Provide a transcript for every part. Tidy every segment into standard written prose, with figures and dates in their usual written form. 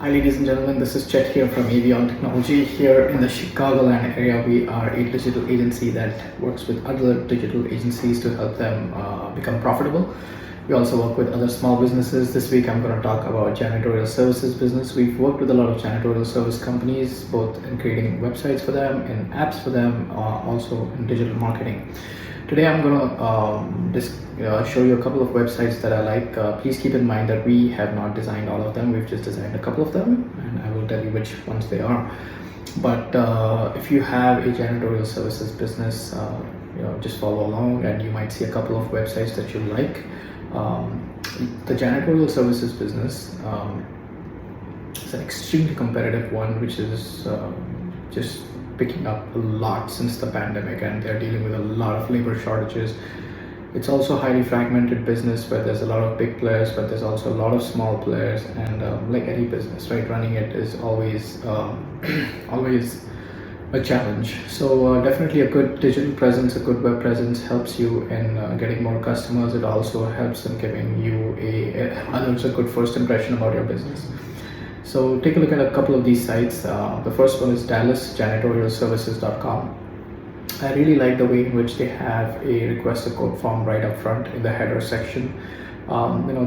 Hi ladies and gentlemen, this is Chet here from Avion Technology. Here in the Chicagoland area, we are a digital agency that works with other digital agencies to help them become profitable. We also work with other small businesses. This week I'm going to talk about janitorial services business. We've worked with a lot of janitorial service companies, both in creating websites for them, in apps for them, also in digital marketing. Today I'm going to show you a couple of websites that I like. Please keep in mind that we have not designed all of them. We've just designed a couple of them, and I will tell you which ones they are. But if you have a janitorial services business, just follow along and you might see a couple of websites that you like. The janitorial services business is an extremely competitive one, which is just picking up a lot since the pandemic, and they're dealing with a lot of labor shortages. It's also a highly fragmented business where there's a lot of big players, but there's also a lot of small players, and like any business, right, running it is always always a challenge. So definitely a good digital presence, a good web presence helps you in getting more customers. It also helps in giving you others a good first impression about your business. So take a look at a couple of these sites. The first one is Janitorialservices.com. I really like the way in which they have a request a quote form right up front in the header section.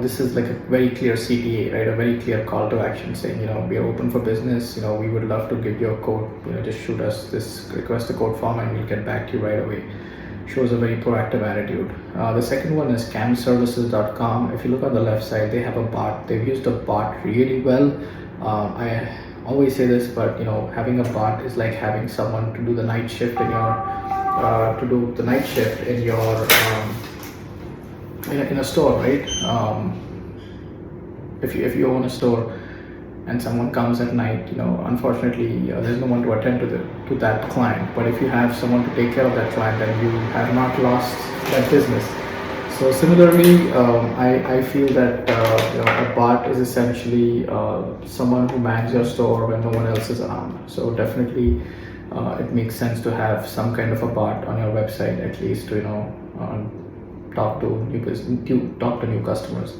This is like a very clear CTA, right? A very clear call to action saying, we are open for business. We would love to give you a quote. Just shoot us this request a quote form and we'll get back to you right away. Shows a very proactive attitude. The second one is camservices.com. If you look on the left side, they have a bot. They've used a bot really well. I always say this, but having a bot is like having someone to do the night shift in your in a store, right? If you own a store and someone comes at night, unfortunately there's no one to attend to that client. But if you have someone to take care of that client, then you have not lost that business. So similarly, I feel that a bot is essentially someone who manages your store when no one else is around. So definitely, it makes sense to have some kind of a bot on your website, at least to talk to new customers.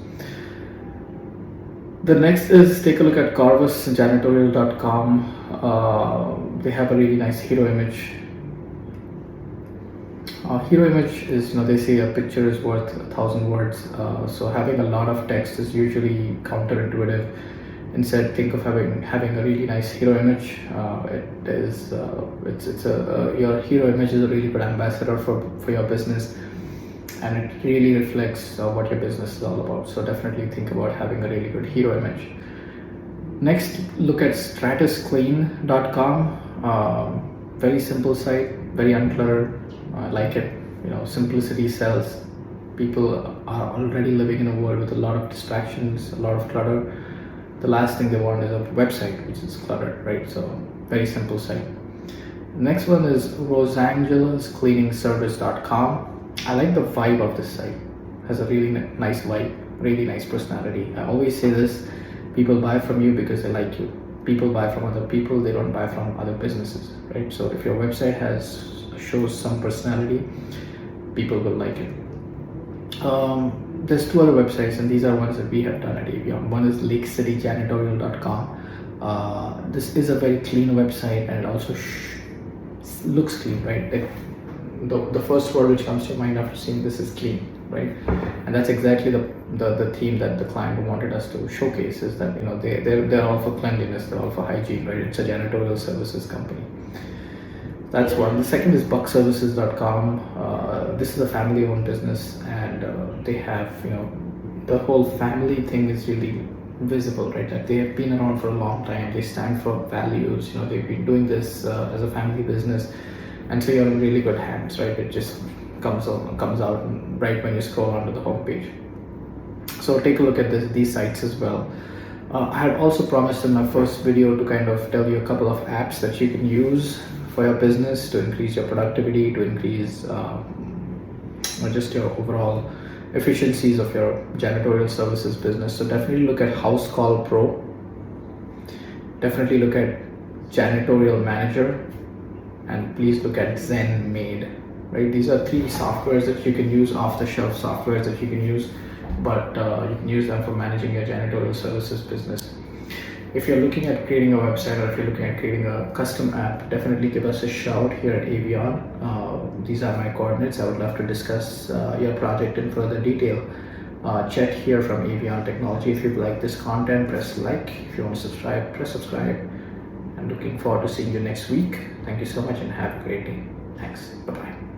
The next is take a look at Carvas, Janitorial.com. They have a really nice hero image. Hero image is, they say a picture is worth 1,000 words. So having a lot of text is usually counterintuitive. Instead, think of having a really nice hero image. Your hero image is a really good ambassador for your business, and it really reflects what your business is all about. So definitely think about having a really good hero image. Next, look at stratusclean.com. Very simple site, very uncluttered. I like it. Simplicity sells. People are already living in a world with a lot of distractions, a lot of clutter. The last thing they want is a website which is cluttered, right? So very simple site. Next one is Ros Angeles cleaningservice.com. I like the vibe of this site. It has a really nice vibe, really nice personality. I always say this: people buy from you because they like you. People buy from other people, they don't buy from other businesses, right? So if your website shows some personality, people will like it. There's two other websites, and these are ones that we have done at Avion. One is lakecityjanitorial.com. This is a very clean website, and it also looks clean, right? The first word which comes to your mind after seeing this is clean, right? And that's exactly the theme that the client wanted us to showcase, is that they're all for cleanliness, they're all for hygiene, right? It's a janitorial services company. That's one. The second is buckservices.com. This is a family-owned business, and they have, the whole family thing is really visible, right? Like they have been around for a long time. They stand for values. They've been doing this as a family business, and so you're in really good hands, right? It just comes out right when you scroll onto the homepage. So take a look at these sites as well. I had also promised in my first video to kind of tell you a couple of apps that you can use for your business to increase your productivity, to increase just your overall efficiencies of your janitorial services business. So definitely look at House Call Pro. Definitely look at Janitorial Manager, and please look at Zen Made. Right, these are three softwares that you can use, off-the-shelf softwares that you can use, but you can use them for managing your janitorial services business. If you're looking at creating a website or if you're looking at creating a custom app, definitely give us a shout here at Avion. These are my coordinates. I would love to discuss your project in further detail. Chet here from Avion Technology. If you've liked this content, press like. If you want to subscribe, press subscribe. I'm looking forward to seeing you next week. Thank you so much and have a great day. Thanks. Bye-bye.